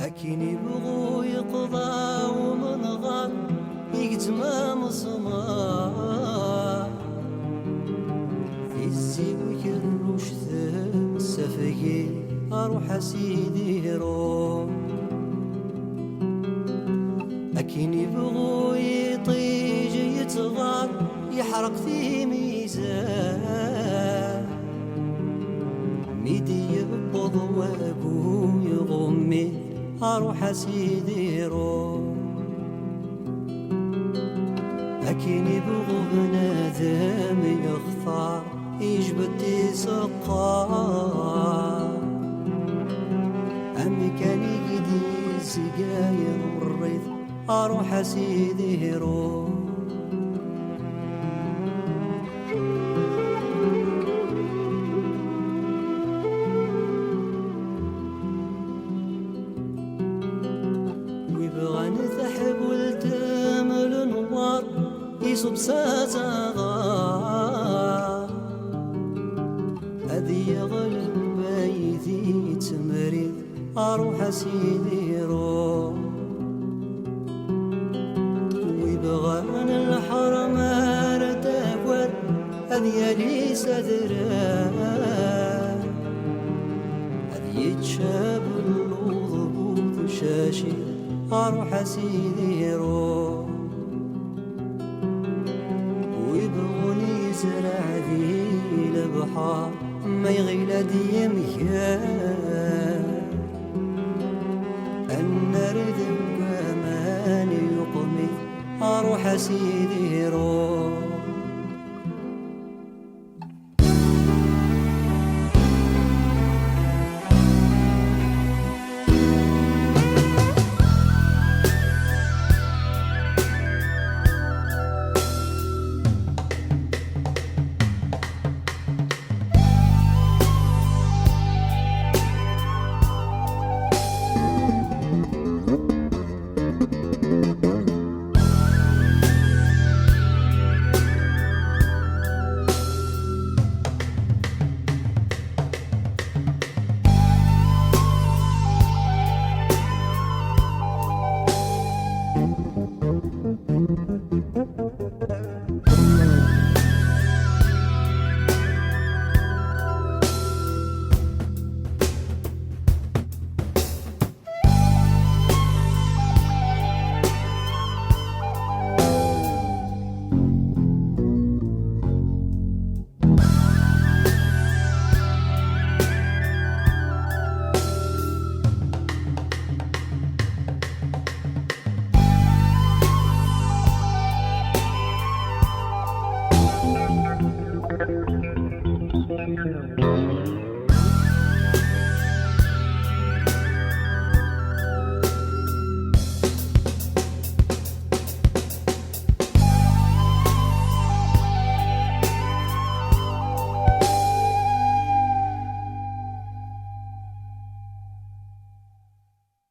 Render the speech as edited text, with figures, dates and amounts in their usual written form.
أكين يبغوا يقضى ومن غار يقتمام صمار في الزيب ويكروش ذا السفقي أروح أسيدي روح أكين يبغوا يطيج يتغار يحرق في ميزان ميدي يبض وابو يغمي أروح أسيدي روح أكين يبغوا بنادم يختار يجبد يسقار أمي كان يقدي السقاير والريض أروح أسيدي روح ويبغى نذحب والتامل نوار يصب سازغار أذي يغلب بيدي تمريض أروح أسيدي روح ويبغان الحرم ارتفور أذي لي سدران أذي يتشاب الوضبوط شاشي أروح أسيدي روح ويبغوني يزرع ذي البحار ما يغيل دي مكان النرد ومان يقمي أروح أسيدي روح